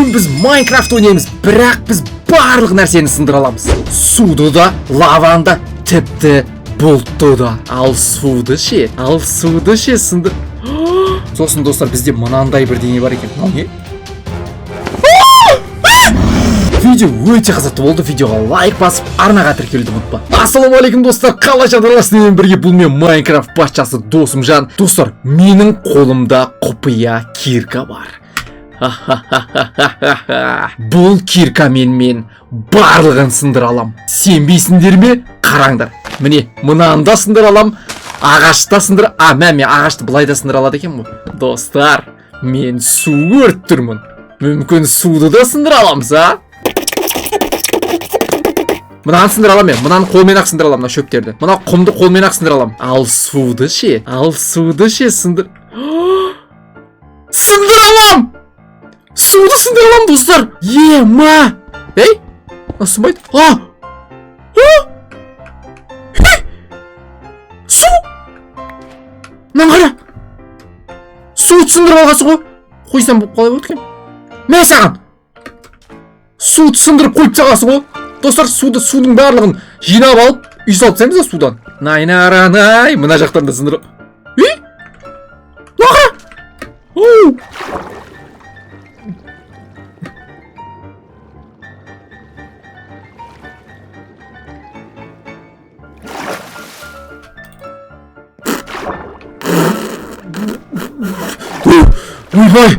Бүгін біз Майнкрафт ойнаймыз, бірақ біз барлық нәрсені сындыра аламыз. Суды да, лаваны да, тіпті бұлтты да. Ал суды ше сындыр. Сосын достар, бізде мынандай бірдеңе бар екен. Мынау не? Видео өте қызықты болды. Видеоға лайк басып, арнаға тіркелуді ұмытпа. Ассалаумағалейкум достар, қалай жағдайлар? Сіздермен бірге бұл мен Майнкрафт патшасы Досымжан. Достар, менің қолымда құпия кирка бар. Бұл киркамен мен барлығын сындыра алам. Сенбейсіңдер ме? Қараңдар. Міне, мынаны да сындыра алам. Ағашта сындыра... мен ағашты былай да сындыра алады екен ғой. Достар, мен су өрт тұрмын. Мүмкін суды да сындыра аламыз, а? Мынаны сындыра алам мен. Мынаны қолмен ақ сындыра алам, мына шөптерді. Мына құмды қолмен ақ сындыра алам. Ал суды ше сындыр... Сындыра алам! Суды сындыра алам, достар! Ема! Ей! Насымайды? Су! Мынаны қара! Суды сындырып алғансың ғой? Қойсам қалай болды екен? Мә саған! Суды сындырып қойып тастағансың ғой? Достар, судың барлығын жинап алып, үй салып тастаймыз да судан. Найнаранай! Мына жақтан да сындырып. Ей! Мына қара! Ойбай!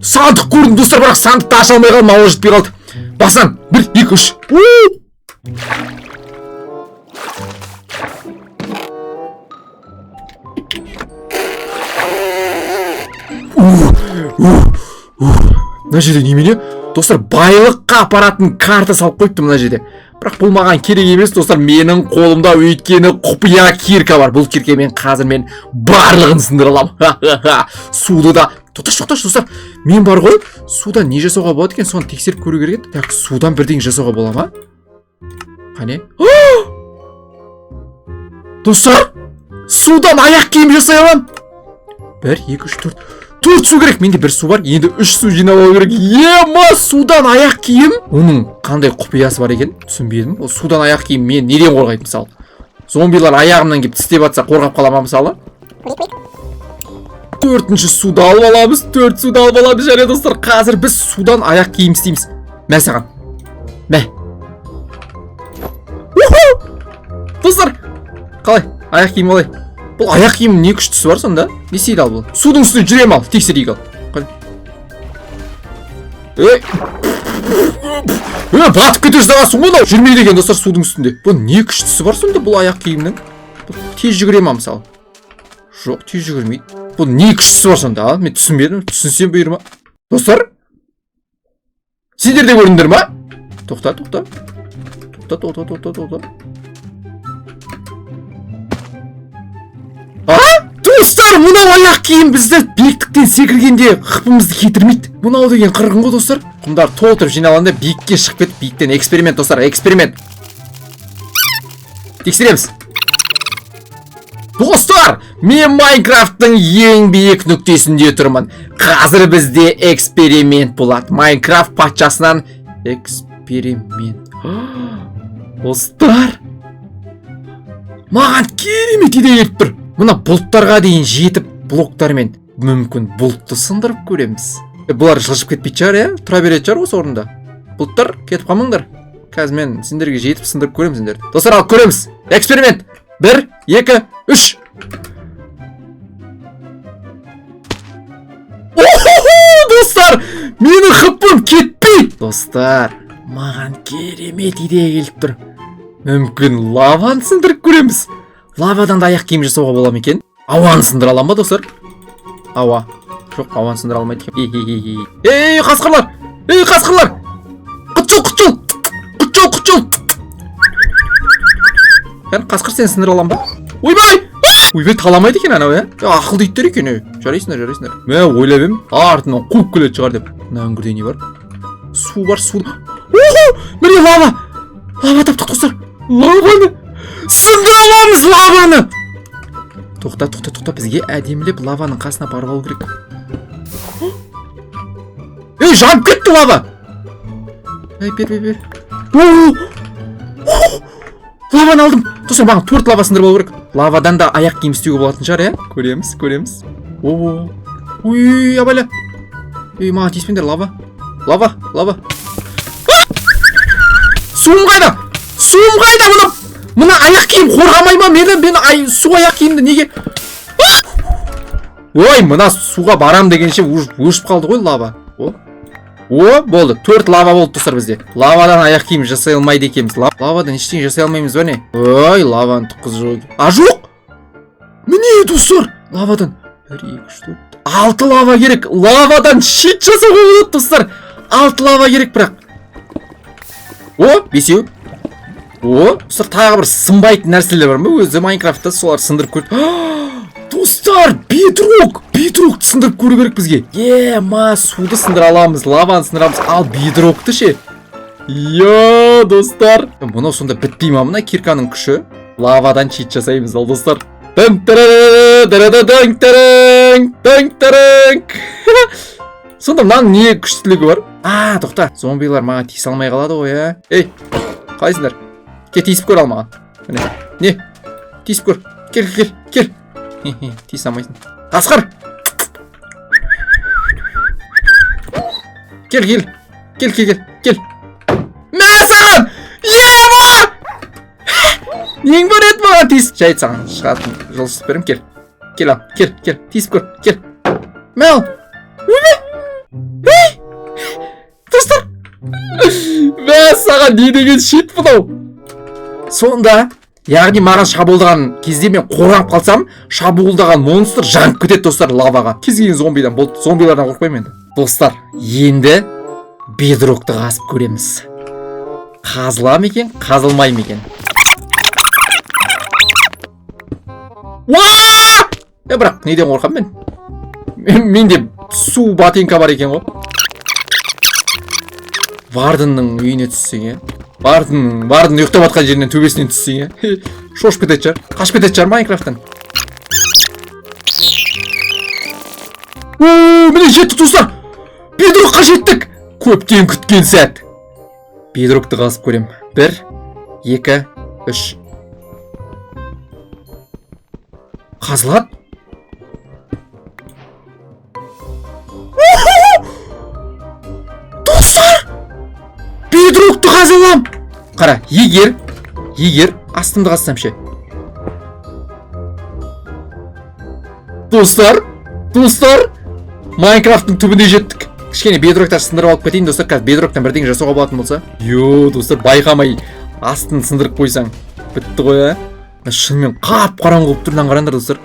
Сандық көрдім, достар, бірақ сандықты аша алмай қалдым, ауа жетпей қалды. Басан, 1, 2, 3. Мына жерде немене? Достар, байлыққа апаратын карта салып қойыпты мына жерде. Бірақ бұл маған керек емес, достар, менің қолымда өйткені құпия кирка бар. Бұл киркемен қазір мен барлығын сындыра аламын. Суды да... Тоқташы, достар. Мен бар ғой, судан не жасауға болады екен, соны тексеріп көру керек еді. Так, судан бірдеңе жасауға бола ма? Қане? Достар, судан аяқ киім жасай аламын. 1, 2, 3, 4. 4 су керек. Менде 1 су бар, енді 3 су жинап алу керек. Ема, судан аяқ киім. Оның қандай құпиясы бар екен? Түсінбедім. Ол судан аяқ киім мен неден қорғайды, мысалы? Зомбилар аяғымнан келіп тістеп атса қорғап қалама, мысалы? 4-ші суды алып аламыз. 4 суды алып аламыз. Және достар, қазір біз судан аяқ киім істейміз. Мә саған. Мә. Достар, қалай? Аяқ киім алай. Бұл аяқ киім не күштісі бар сонда? Не істейді ал бұл? Судың үстіне жүрем ал, тексерейік ал. Батып кете жаздағансың ғой мынау. Жүрмейді екен достар судың үстінде. Бұл не күштісі бар сонда бұл аяқ киімнің? Тез жүгірем ал мысалы. Жоқ, тез жүгірмейді. Бұл не күштісі бар сонда? Мен түсінбедім. Түсінсем бұйырма. Достар? Сендер де көрдіңдер ма? Тоқта. Достар, мынау аяқ киім бізді биіктіктен секіргенде қыпымызды кетірмейді. Мынау деген қырғын ғой, достар. Құмдар толтырып жиналғанда биікке шығып кетіп, биіктен эксперимент, достар, эксперимент. Тексереміз. Достар, мен Майнкрафттың ең биік нүктесінде тұрмын. Қазір бізде эксперимент болады. Майнкрафт патшасынан эксперимент. Достар, маған керемет идея келіп тұр. Мына бұлттарға дейін жетіп блоктармен мүмкін бұлтты сындырып көреміз. Бұлар жылжып кетпейді шығар, иә? Тұра береді шығар осы орында. Бұлттар кетіп қалмаңдар. Қазір мен сендерге жетіп сындырып көремін сендерді. Достар, ал көреміз. Эксперимент. 1, 2, 3. Достар, менің қыпым кетпейді. Достар, маған керемет идея келіп тұр. Мүмкін лаваны сындырып көреміз. Лавадан да аяқ киім жасауға бола ма екен? Ауаны сындыра алам ба, достар? Ауа. Жоқ, ауаны сындыра алмайды екен. Ей, қасқырлар! Құтжол! Қасқыр сен сындыра алам ба? Ойбай, таламайды екен анау, ә? Ақылды иттер екен, жарайсыңдар. Мә, ойлап ем, артынан қуып келеді шығар деп. Мына үңгірде не бар? Су бар, су. Міне лава! Лава таптық, достар. Лаваны! Сындыра аламыз лаваны! Тоқта, бізге әдемілеп лаваның қасына барып алу керек. Ей, жанып кетті лава. Ей, бер. Лаваны алдым. Достар, маған 4 лава сындырып алу керек. Лавадан да аяқ киім істеуге болатын шығар, иә? Көреміз. Ой, абайла. Ей, маған тиіспеңдер, лава. Суым қайда? Мына аяқ киім қорғамай ма мені су аяқ киімді неге? Ой, мына суға барам дегенше өшіп қалды ғой лава. Болды, 4 лава болды достар бізде. Лавадан аяқ киім жасай алмайды екенбіз. Лавадан ештеңе жасай алмаймыз ба не? Ой, лаваны тұққыз жоқ. Жоқ! Міне достар, лавадан 1, 2, 3, 4, 6 лава керек. Лавадан щит жасауға болады достар. 6 лава керек бірақ. 5. Достар, тағы бір сынбайтын нәрселер бар ма? Өзі Майнкрафтта солар сындырып көрді. Достар, бедрокты сындырып көру керек бізге. Суды сындыра аламыз, лаваны сындырамыз. Ал бедрокты ше. Достар. Мұны сонда бітпей ма мына кирканың күші? Лавадан чит жасаймыз ал достар. Сонда мынаның не күштілігі бар? Тоқта, зомбилар маған тиіс алмай қалады ғой, ә? Ей, қалайсыңдар? Тиісіп көр ал маған. Не? Тиісіп көр. Кел. Тиіс алмайсың. Қасқыр! Кел. Мә саған! Нең бар еді маған тиіс? Жайт саған шығатын жолсыз берім, кел ал, тиісіп көр, кел. Мә ал! Достар! Мә саған не деген шет бұнау? Сонда, яғни маған шабуылдаған кезде мен қорғап қалсам, шабуылдаған монстр жанып кетеді достар лаваға. Кез келген зомбидан болды, зомбилардан қорқпаймын енді. Достар, енді бедрокты қазып көреміз. Қазыла ма екен, қазылмай ма екен? Бірақ неден қорқам мен? Менде су ботинка бар екен ғой. Вардынның үйіне түссең, е? Вардын ұйықтап атқан жерінен төбесінен түссең, е? Шошып кетеді шығар. Қашып кетеді шығар Майнкрафттан. Міне жетті достар. Бедрокқа жеттік. Көптен күткен сәт. Бедрокты қазып көрем. 1, 2, 3. Қазылады. Достар! Бедрокты қазылам. Қара, егер астымды қазсам ше. Достар, Майнкрафттың түбіне жеттік. Кішкене бедроктар сындырып алып кетейін достар, қазір бедроктан бірдеңе жасауға болатын болса. Достар, байқамай астын сындырып қойсаң бітті ғой, ә? Шынымен қап-қараңғы болып тұрынан қараңдар достар.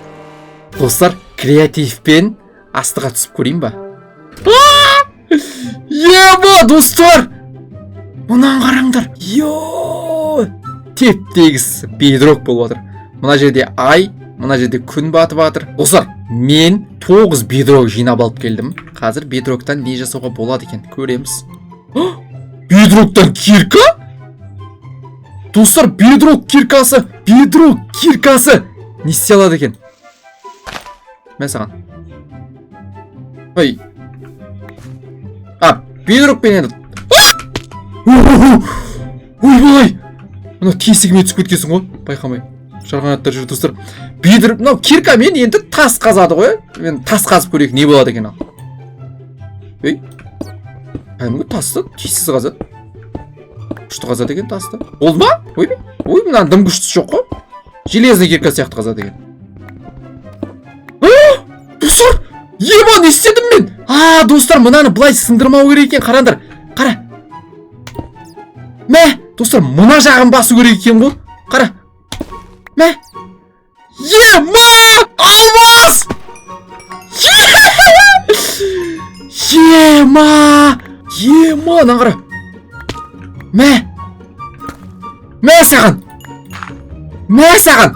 Достар, креативпен астыға түсіп көрейін ба? Достар! Мұнан қараңдар. Теп-тегіс бедрок болып отыр. Мұна жерде ай, мұна жерде күн батып жатыр. Достар, мен 9 бедрок жинап алып келдім. Қазір бедроктан не жасауға болады екен, көреміз. Бедроктан кирка? Достар, бедрок киркасы не істей алады екен? Мен саған. Ой. Бедрок пен енді. Ой, болай. Мына тесігіме түсіп кеткесің ғой, байқамай. Жарғанаттар жүр достар. Мынау кирка мен енді тас қазады ғой. Мен тас қазып көрейік, не болады екен ал. Ей. Кәдімгі тасты тесіз қазады. Күшті қазады екен тасты. Ол ма? Ой, мына дым күштісі жоқ қой. Железный кирка сияқты қазады екен. Достар, не істедім мен? Достар, мынаны былай сындырмау керек екен, қараңдар. Қара. Мә, достар, мына жағын басу керек екен ғой. Қара. Мә. Алмас! Нан қара. Мә саған.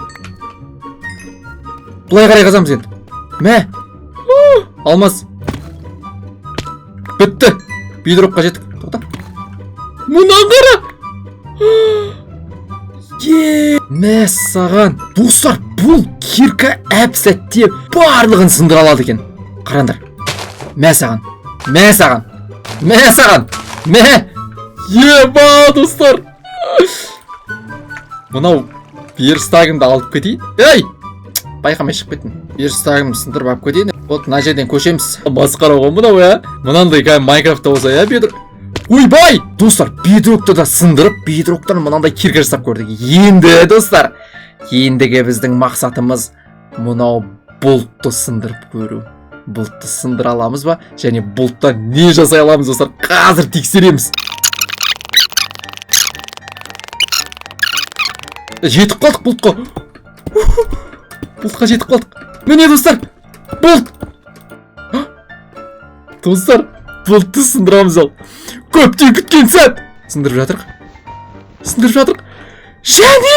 Бұлай қарай қазамыз енді. Мә. Алмас. Бітті. Бедрокқа жеттік. Тоқта. Мұнан қара. Мә саған. Достар, бұл кирка әп-сәтте барлығын сындыра алады екен. Қараңдар. Мә саған. Мә саған. Мә. Еба, достар. Мынау верстагымды алып кетейін. Ей! Байқамай шығып кеттім. Верстагымды сындырып алып кетейін. Вот мына жерден көшеміз. Масқара ғой мынау, ә? Мынандай Майнкрафтта болса, ә, бедро. Ойбай! Достар, бедрокты да сындырып, бедроктан мынандай кирка жасап көрдік. Енді, достар, ендігі біздің мақсатымыз мынау бұлтты сындырып көру. Бұлтты сындыра аламыз ба? Және бұлттан не жасай аламыз, достар? Қазір тексереміз. Жетіп қалдық бұлтқа. Бұлтқа жетіп қалдық. Міне, достар, бұлт. Достар, бұлтты сындырамыз ал. Көптен күткен сәт. Сындырып жатырық. Және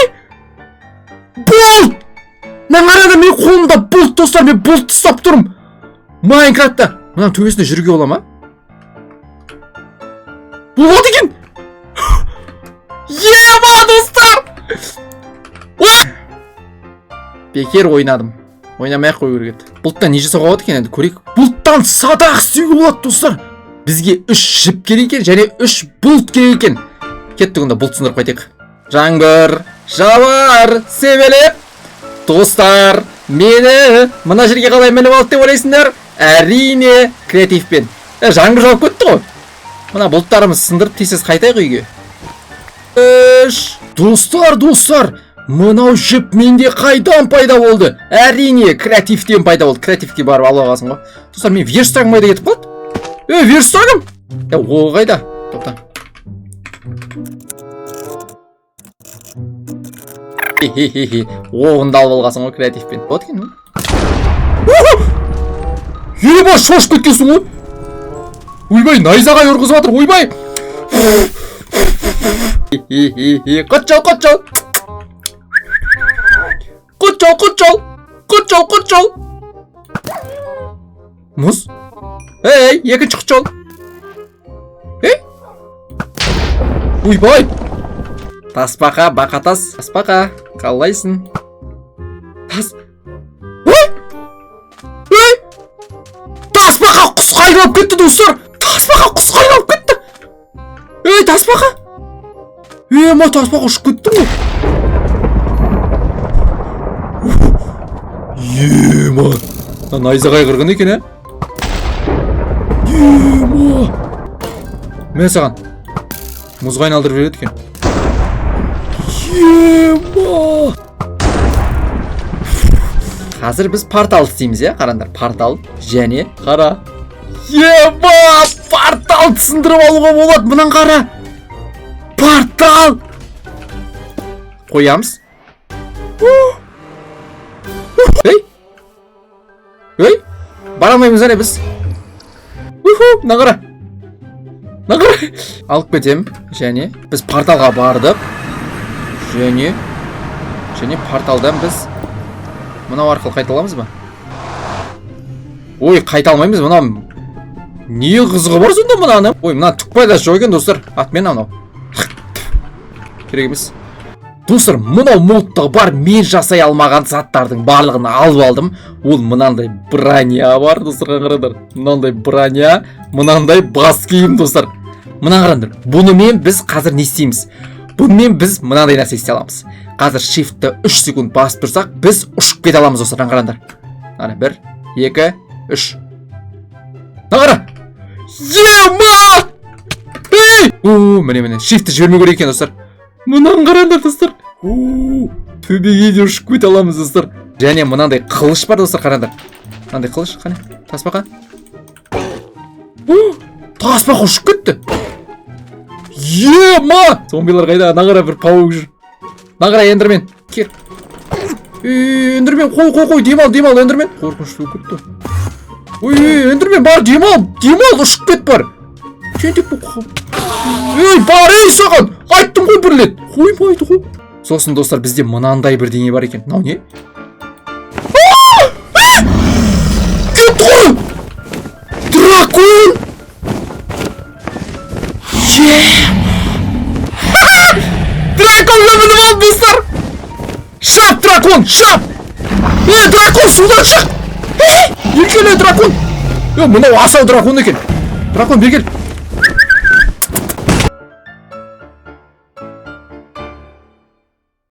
бұлт. Наңарада мен қолымда бұлт, достар, мен бұлтты ұстап тұрмын. Майнкрафтта. Мұнан төбесінде жүруге бола ма? Болады екен. Еба, достар. Бекер ойнадым. Ойнамай-ақ қою керек еді. Бұлттан не жасауға болады екен, енді көрейік. Бұлттан садақ істеуге болады, достар. Бізге 3 жіп керек екен, және 3 бұлт керек екен. Кеттік онда бұлт сындырып қайтайық. Жаңбыр жауар себелеп. Достар, мені мына жерге қалай мініп алды деп ойлайсыңдар? Әрине креативпен. Жаңбыр жауып кетті ғой. Мына бұлттарымыз сындырып тез қайтайық үйге. Достар, мынау жіп менде қайдан пайда болды? Әрине креативтен пайда болды. Креативке барып алуға қаласың ғой. Достар, мен верстагым қайда кетіп қалды? Верстагым? О, қайда? Тоқта. Оғынды алып алғасың ғой креативпен. Болады екен, ма? Еба, шошып кеткенсің ғой. Ойбай, найзағай ұрғызып жатыр. Ойбай. Құтчал. Мұз? Ей, екінші құтчал. Ей? Ойбай. Таспақа, бақатас. Таспақа, қалайсың? Таспақа құсқа айналып кетті, достар. Ей, таспақа. Ма, таспақа ұшып кетті ғой. Ема. Найзағай қырғын екен, ә? Ема. Мен саған. Мұзға айналдырып береді екен. Ема. Қазір біз портал істейміз, иә? Қарандар, портал және қара. Ема! Портал сындырып алуға болады, мұнан қара. Портал! Қоямыз. Ей! Бара алмаймыз әлі біз. Нағара. Алып кетем. Және біз порталға бардық. Және порталдан біз мынау арқылы қайта аламыз ба? Ой, қайта алмаймыз. Мынау не қызығы бар сонда мынаны? Ой, мына түк пайдасы жоқ екен, достар. Атмен анау. Керек емес. Достар, мынау модта бар мен жасай алмаған заттардың барлығын алып алдым. Ол мынандай броня бар, достар, қараңдар. Мынандай броня, мынандай бас киім, достар. Мына қараңдар. Бұнымен біз қазір не істейміз? Бұнымен біз мынандай нәрсе істей аламыз. Қазір shift-ті 3 секунд басып тұрсақ, біз ұшып кете аламыз, достар, қараңдар. Ана 1, 2, 3. Нағара! Ема! Ей! Міне, shift-ті жібермеу керек екен, достар. Мұнан қараңдар, достар. Төбеге де ұшып кете аламыз, достар. Және мынандай қылыш бар, достар, қараңдар. Мынандай қылыш, қане? Таспақа. Таспақа ұшып кетті. Ема! Зомбилар қайда? Нағара бір пауық жүр. Нағара, ендермен. Кер. Ендермен, қой, демал, ендермен. Қорқынышты өкітті. Ендермен, бар, демал, ұшып кет бар. Кентек бұл қол. Бар, саған. Айттым ғой бір лет. Қоймайды ғой. Сосын, достар, бізде мынандай бір дене бар екен. Нау не? Кет ғой! Дракон! Дракон өмініп алды, достар! Шап, дракон, шап! Дракон, судан шық! Еркеле, дракон! Мынау асау дракон екен. Дракон, бегел.